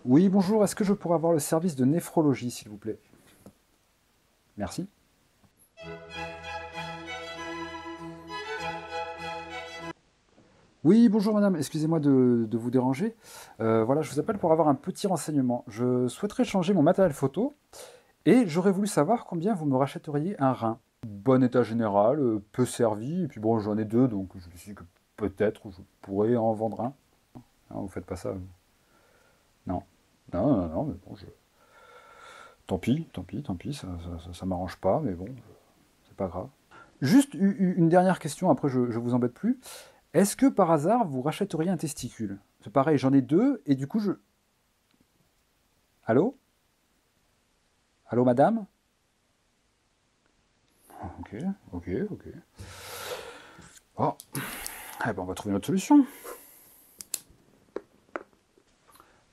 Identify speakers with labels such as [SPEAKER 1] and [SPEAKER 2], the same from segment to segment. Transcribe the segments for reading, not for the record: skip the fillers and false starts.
[SPEAKER 1] Oui, bonjour, est-ce que je pourrais avoir le service de néphrologie, s'il vous plaît? Merci. Oui, bonjour madame, excusez-moi de vous déranger. Voilà, je vous appelle pour avoir un petit renseignement. Je souhaiterais changer mon matériel photo et j'aurais voulu savoir combien vous me rachèteriez un rein. Bon état général, peu servi, et puis bon, j'en ai deux, donc je me suis dit que peut-être je pourrais en vendre un. Non, vous faites pas ça, vous. Non. Non, non, non, mais bon, tant pis, ça m'arrange pas, mais bon, c'est pas grave. Juste une dernière question, après je vous embête plus. Est-ce que par hasard vous rachèteriez un testicule? C'est pareil, j'en ai deux et du coup je. Allô? Allô madame? Ok, ok, ok. Oh, eh ben on va trouver une autre solution.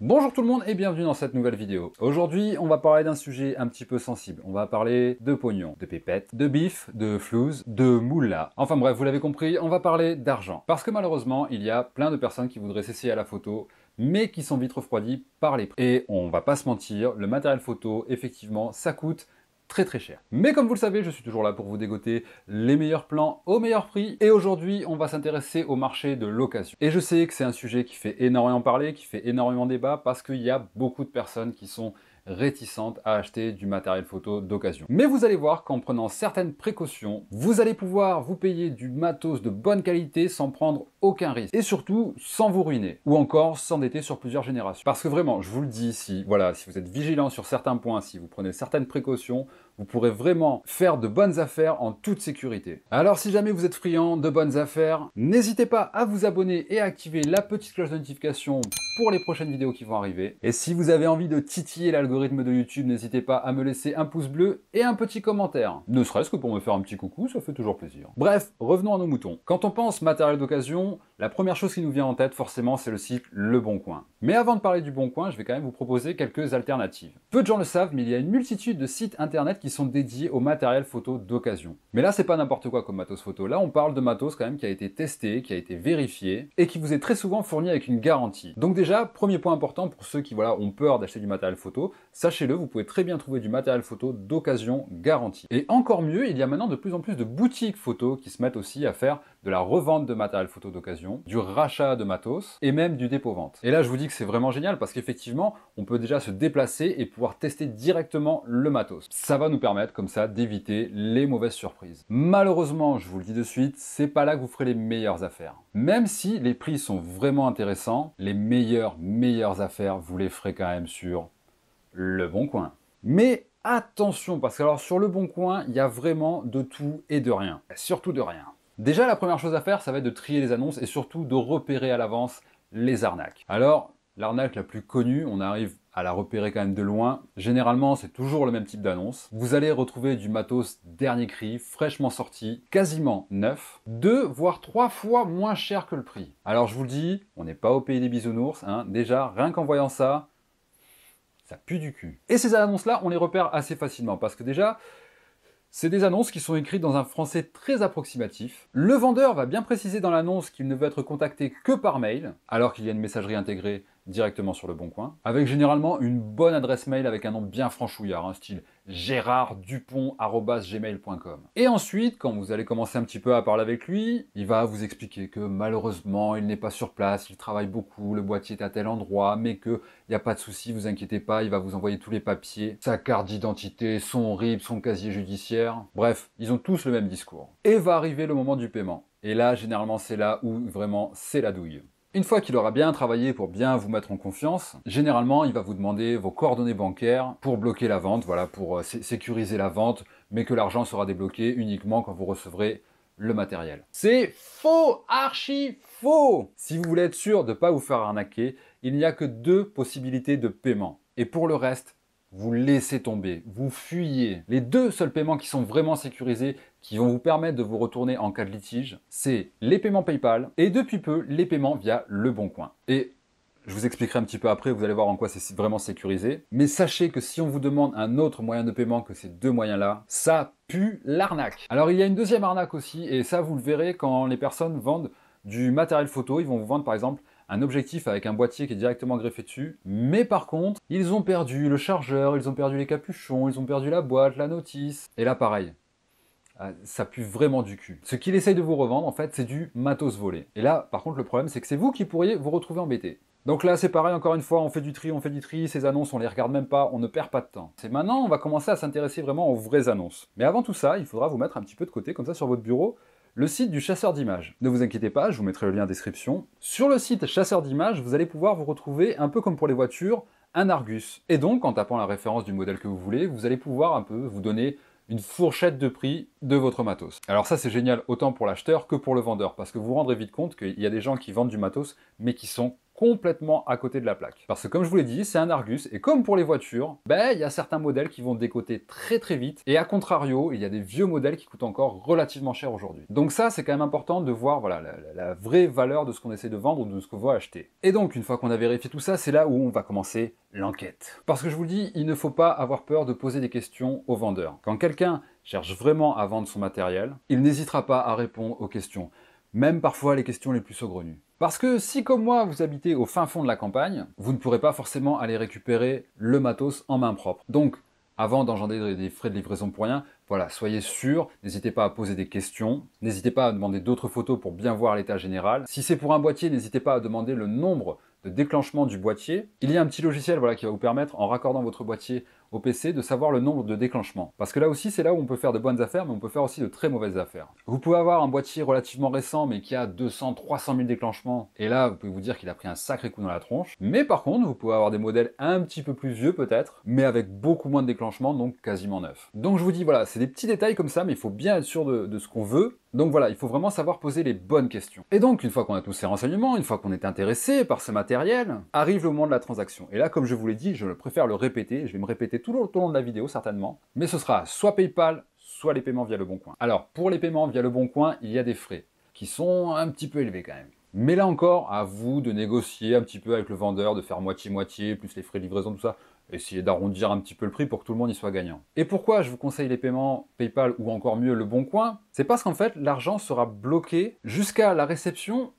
[SPEAKER 1] Bonjour tout le monde et bienvenue dans cette nouvelle vidéo. Aujourd'hui, on va parler d'un sujet un petit peu sensible. On va parler de pognon, de pépettes, de bif, de flouze, de moula. Enfin bref, vous l'avez compris, on va parler d'argent. Parce que malheureusement, il y a plein de personnes qui voudraient s'essayer à la photo, mais qui sont vite refroidies par les prix. Et on va pas se mentir, le matériel photo, effectivement, ça coûte très cher. Mais comme vous le savez, je suis toujours là pour vous dégoter les meilleurs plans au meilleur prix. Et aujourd'hui, on va s'intéresser au marché de l'occasion. Et je sais que c'est un sujet qui fait énormément parler, qui fait énormément débat, parce qu'il y a beaucoup de personnes qui sont réticentes à acheter du matériel photo d'occasion. Mais vous allez voir qu'en prenant certaines précautions, vous allez pouvoir vous payer du matos de bonne qualité sans prendre aucun risque. Et surtout, sans vous ruiner. Ou encore s'endetter sur plusieurs générations. Parce que vraiment, je vous le dis ici, voilà, si vous êtes vigilant sur certains points, si vous prenez certaines précautions, vous pourrez vraiment faire de bonnes affaires en toute sécurité. Alors si jamais vous êtes friand de bonnes affaires, n'hésitez pas à vous abonner et à activer la petite cloche de notification pour les prochaines vidéos qui vont arriver. Et si vous avez envie de titiller l'algorithme de YouTube, n'hésitez pas à me laisser un pouce bleu et un petit commentaire. Ne serait-ce que pour me faire un petit coucou, ça fait toujours plaisir. Bref, revenons à nos moutons. Quand on pense matériel d'occasion, la première chose qui nous vient en tête forcément c'est le site Le Bon Coin. Mais avant de parler du Bon Coin, je vais quand même vous proposer quelques alternatives. Peu de gens le savent, mais il y a une multitude de sites internet qui sont dédiés au matériel photo d'occasion. Mais là, c'est pas n'importe quoi comme matos photo. Là, on parle de matos quand même qui a été testé, qui a été vérifié et qui vous est très souvent fourni avec une garantie. Donc déjà, premier point important pour ceux qui ont peur d'acheter du matériel photo, sachez-le, vous pouvez très bien trouver du matériel photo d'occasion garanti. Et encore mieux, il y a maintenant de plus en plus de boutiques photo qui se mettent aussi à faire de la revente de matériel photo d'occasion, du rachat de matos et même du dépôt-vente. Et là, je vous dis que c'est vraiment génial parce qu'effectivement, on peut déjà se déplacer et pouvoir tester directement le matos. Ça va nous permettre comme ça d'éviter les mauvaises surprises. Malheureusement, je vous le dis de suite, c'est pas là que vous ferez les meilleures affaires. Même si les prix sont vraiment intéressants, les meilleures affaires, vous les ferez quand même sur Le Bon Coin. Mais attention, parce que alors sur Le Bon Coin, il y a vraiment de tout et de rien. Surtout de rien. Déjà, la première chose à faire, ça va être de trier les annonces et surtout de repérer à l'avance les arnaques. Alors, l'arnaque la plus connue, on arrive à la repérer quand même de loin. Généralement, c'est toujours le même type d'annonce. Vous allez retrouver du matos dernier cri, fraîchement sorti, quasiment neuf, 2 voire 3 fois moins cher que le prix. Alors je vous le dis, on n'est pas au pays des bisounours, hein. Déjà, rien qu'en voyant ça pue du cul. Et ces annonces-là, on les repère assez facilement parce que déjà, c'est des annonces qui sont écrites dans un français très approximatif. Le vendeur va bien préciser dans l'annonce qu'il ne veut être contacté que par mail, alors qu'il y a une messagerie intégrée directement sur Le Bon Coin, avec généralement une bonne adresse mail avec un nom bien franchouillard, style gérarddupont@gmail.com. Et ensuite, quand vous allez commencer un petit peu à parler avec lui, il va vous expliquer que malheureusement, il n'est pas sur place, il travaille beaucoup, le boîtier est à tel endroit, mais qu'il n'y a pas de souci, vous inquiétez pas, il va vous envoyer tous les papiers, sa carte d'identité, son RIB, son casier judiciaire. Bref, ils ont tous le même discours. Et va arriver le moment du paiement. Et là, généralement, c'est là où vraiment c'est la douille. Une fois qu'il aura bien travaillé pour bien vous mettre en confiance, généralement, il va vous demander vos coordonnées bancaires pour bloquer la vente, voilà, pour sécuriser la vente, mais que l'argent sera débloqué uniquement quand vous recevrez le matériel. C'est faux, archi faux! Si vous voulez être sûr de ne pas vous faire arnaquer, il n'y a que 2 possibilités de paiement. Et pour le reste, vous laissez tomber, vous fuyez. Les 2 seuls paiements qui sont vraiment sécurisés, qui vont vous permettre de vous retourner en cas de litige, c'est les paiements PayPal et depuis peu, les paiements via Le Bon Coin. Et je vous expliquerai un petit peu après, vous allez voir en quoi c'est vraiment sécurisé. Mais sachez que si on vous demande un autre moyen de paiement que ces 2 moyens-là, ça pue l'arnaque. Alors il y a une deuxième arnaque aussi, et ça vous le verrez quand les personnes vendent du matériel photo, ils vont vous vendre par exemple un objectif avec un boîtier qui est directement greffé dessus, mais par contre, ils ont perdu le chargeur, ils ont perdu les capuchons, ils ont perdu la boîte, la notice, et là pareil. Ça pue vraiment du cul. Ce qu'il essaye de vous revendre, en fait, c'est du matos volé. Et là, par contre, le problème, c'est que c'est vous qui pourriez vous retrouver embêté. Donc là, c'est pareil, encore une fois, on fait du tri, ces annonces, on les regarde même pas, on ne perd pas de temps. C'est maintenant, on va commencer à s'intéresser vraiment aux vraies annonces. Mais avant tout ça, il faudra vous mettre un petit peu de côté, comme ça, sur votre bureau, le site du chasseur d'images. Ne vous inquiétez pas, je vous mettrai le lien en description. Sur le site chasseur d'images, vous allez pouvoir vous retrouver, un peu comme pour les voitures, un Argus. Et donc, en tapant la référence du modèle que vous voulez, vous allez pouvoir un peu vous donner une fourchette de prix de votre matos. Alors ça, c'est génial autant pour l'acheteur que pour le vendeur, parce que vous vous rendrez vite compte qu'il y a des gens qui vendent du matos, mais qui sont complètement à côté de la plaque. Parce que comme je vous l'ai dit, c'est un Argus, et comme pour les voitures, il y a certains modèles qui vont décoter très très vite, et à contrario, il y a des vieux modèles qui coûtent encore relativement cher aujourd'hui. Donc ça, c'est quand même important de voir voilà, la vraie valeur de ce qu'on essaie de vendre ou de ce qu'on va acheter. Et donc, une fois qu'on a vérifié tout ça, c'est là où on va commencer l'enquête. Parce que je vous le dis, il ne faut pas avoir peur de poser des questions aux vendeurs. Quand quelqu'un cherche vraiment à vendre son matériel, il n'hésitera pas à répondre aux questions. Même parfois les questions les plus saugrenues. Parce que si comme moi vous habitez au fin fond de la campagne, vous ne pourrez pas forcément aller récupérer le matos en main propre. Donc, avant d'engendrer des frais de livraison pour rien, voilà, soyez sûr, n'hésitez pas à poser des questions, n'hésitez pas à demander d'autres photos pour bien voir l'état général. Si c'est pour un boîtier, n'hésitez pas à demander le nombre de déclenchement du boîtier. Il y a un petit logiciel voilà, qui va vous permettre, en raccordant votre boîtier au PC, de savoir le nombre de déclenchements. Parce que là aussi, c'est là où on peut faire de bonnes affaires, mais on peut faire aussi de très mauvaises affaires. Vous pouvez avoir un boîtier relativement récent, mais qui a 200, 300 000 déclenchements, et là, vous pouvez vous dire qu'il a pris un sacré coup dans la tronche. Mais par contre, vous pouvez avoir des modèles un petit peu plus vieux peut-être, mais avec beaucoup moins de déclenchements, donc quasiment neufs. Donc je vous dis, voilà, c'est des petits détails comme ça, mais il faut bien être sûr de ce qu'on veut. Donc voilà, il faut vraiment savoir poser les bonnes questions. Et donc, une fois qu'on a tous ces renseignements, une fois qu'on est intéressé par ce matériel, arrive le moment de la transaction. Et là, comme je vous l'ai dit, je préfère le répéter, je vais me répéter tout au long de la vidéo certainement, mais ce sera soit PayPal, soit les paiements via Le Bon Coin. Alors, pour les paiements via Le Bon Coin, il y a des frais qui sont un petit peu élevés quand même. Mais là encore, à vous de négocier un petit peu avec le vendeur, de faire moitié-moitié, plus les frais de livraison, tout ça. Essayez d'arrondir un petit peu le prix pour que tout le monde y soit gagnant. Et pourquoi je vous conseille les paiements PayPal ou encore mieux Le Bon Coin? C'est parce qu'en fait, l'argent sera bloqué jusqu'à la réception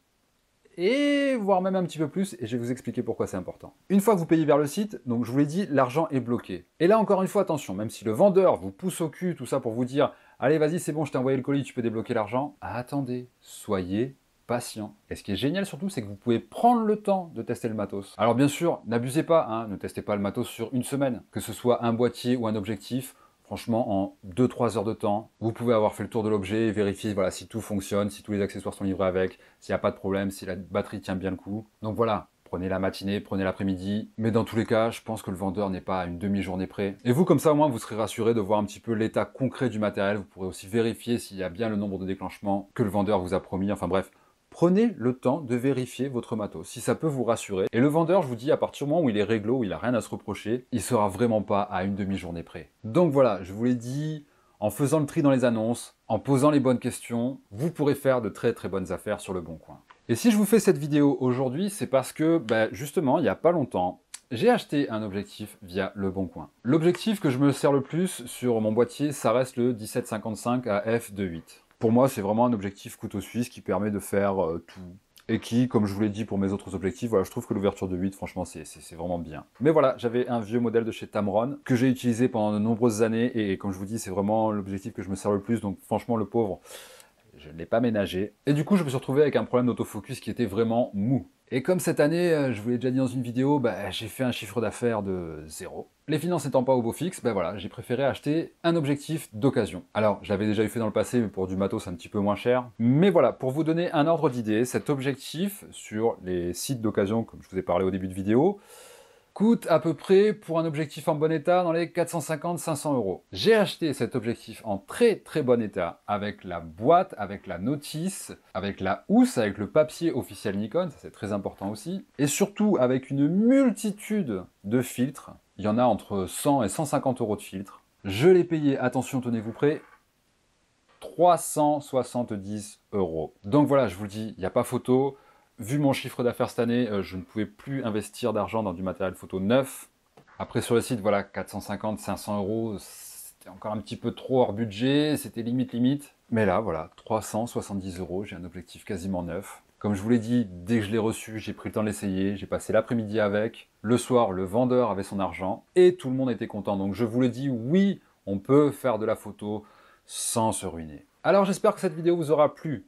[SPEAKER 1] et voire même un petit peu plus, et je vais vous expliquer pourquoi c'est important. Une fois que vous payez vers le site, donc je vous l'ai dit, l'argent est bloqué. Et là encore une fois, attention, même si le vendeur vous pousse au cul, tout ça pour vous dire « Allez, vas-y, c'est bon, je t'ai envoyé le colis, tu peux débloquer l'argent », attendez, soyez patient. Et ce qui est génial surtout, c'est que vous pouvez prendre le temps de tester le matos. Alors bien sûr, n'abusez pas, hein, ne testez pas le matos sur une semaine, que ce soit un boîtier ou un objectif. Franchement, en 2-3 heures de temps, vous pouvez avoir fait le tour de l'objet et vérifier voilà, si tout fonctionne, si tous les accessoires sont livrés avec, s'il n'y a pas de problème, si la batterie tient bien le coup. Donc voilà, prenez la matinée, prenez l'après-midi. Mais dans tous les cas, je pense que le vendeur n'est pas à une demi-journée près. Et vous, comme ça, au moins, vous serez rassuré de voir un petit peu l'état concret du matériel. Vous pourrez aussi vérifier s'il y a bien le nombre de déclenchements que le vendeur vous a promis. Enfin bref, prenez le temps de vérifier votre matos, si ça peut vous rassurer. Et le vendeur, je vous dis, à partir du moment où il est réglo, où il n'a rien à se reprocher, il sera vraiment pas à une demi-journée près. Donc voilà, je vous l'ai dit, en faisant le tri dans les annonces, en posant les bonnes questions, vous pourrez faire de très très bonnes affaires sur Le Bon Coin. Et si je vous fais cette vidéo aujourd'hui, c'est parce que, justement, il n'y a pas longtemps, j'ai acheté un objectif via Le Bon Coin. L'objectif que je me sers le plus sur mon boîtier, ça reste le 17-55 à f2.8. Pour moi, c'est vraiment un objectif couteau suisse qui permet de faire tout. Et qui, comme je vous l'ai dit pour mes autres objectifs, voilà, je trouve que l'ouverture de 8, franchement, c'est vraiment bien. Mais voilà, j'avais un vieux modèle de chez Tamron que j'ai utilisé pendant de nombreuses années. Et comme je vous dis, c'est vraiment l'objectif que je me sers le plus. Donc franchement, le pauvre, je ne l'ai pas ménagé. Et du coup, je me suis retrouvé avec un problème d'autofocus qui était vraiment mou. Et comme cette année, je vous l'ai déjà dit dans une vidéo, j'ai fait un chiffre d'affaires de 0. Les finances n'étant pas au beau fixe, voilà, j'ai préféré acheter un objectif d'occasion. Alors, je l'avais déjà eu fait dans le passé, mais pour du matos un petit peu moins cher. Mais voilà, pour vous donner un ordre d'idée, cet objectif sur les sites d'occasion, comme je vous ai parlé au début de vidéo, coûte à peu près, pour un objectif en bon état, dans les 450-500 €. J'ai acheté cet objectif en très très bon état, avec la boîte, avec la notice, avec la housse, avec le papier officiel Nikon, ça c'est très important aussi, et surtout avec une multitude de filtres. Il y en a entre 100 et 150 € de filtres. Je l'ai payé, attention, tenez-vous prêts, 370 €. Donc voilà, je vous le dis, il n'y a pas photo. Vu mon chiffre d'affaires cette année, je ne pouvais plus investir d'argent dans du matériel photo neuf. Après sur le site, voilà, 450-500 €, c'était encore un petit peu trop hors budget, c'était limite. Mais là, voilà, 370 €, j'ai un objectif quasiment neuf. Comme je vous l'ai dit, dès que je l'ai reçu, j'ai pris le temps de l'essayer, j'ai passé l'après-midi avec. Le soir, le vendeur avait son argent et tout le monde était content. Donc je vous l'ai dit, oui, on peut faire de la photo sans se ruiner. Alors j'espère que cette vidéo vous aura plu.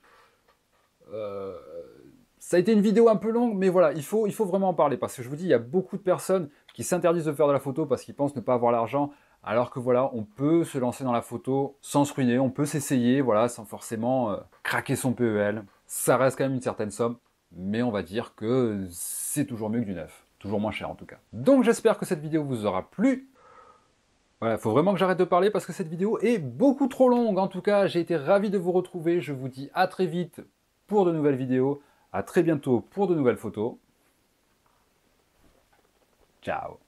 [SPEAKER 1] Ça a été une vidéo un peu longue, mais voilà, il faut vraiment en parler. Parce que je vous dis, il y a beaucoup de personnes qui s'interdisent de faire de la photo parce qu'ils pensent ne pas avoir l'argent. Alors que voilà, on peut se lancer dans la photo sans se ruiner, on peut s'essayer, voilà, sans forcément craquer son PEL. Ça reste quand même une certaine somme, mais on va dire que c'est toujours mieux que du neuf. Toujours moins cher en tout cas. Donc j'espère que cette vidéo vous aura plu. Voilà, il faut vraiment que j'arrête de parler parce que cette vidéo est beaucoup trop longue. En tout cas, j'ai été ravi de vous retrouver. Je vous dis à très vite pour de nouvelles vidéos. À très bientôt pour de nouvelles photos. Ciao.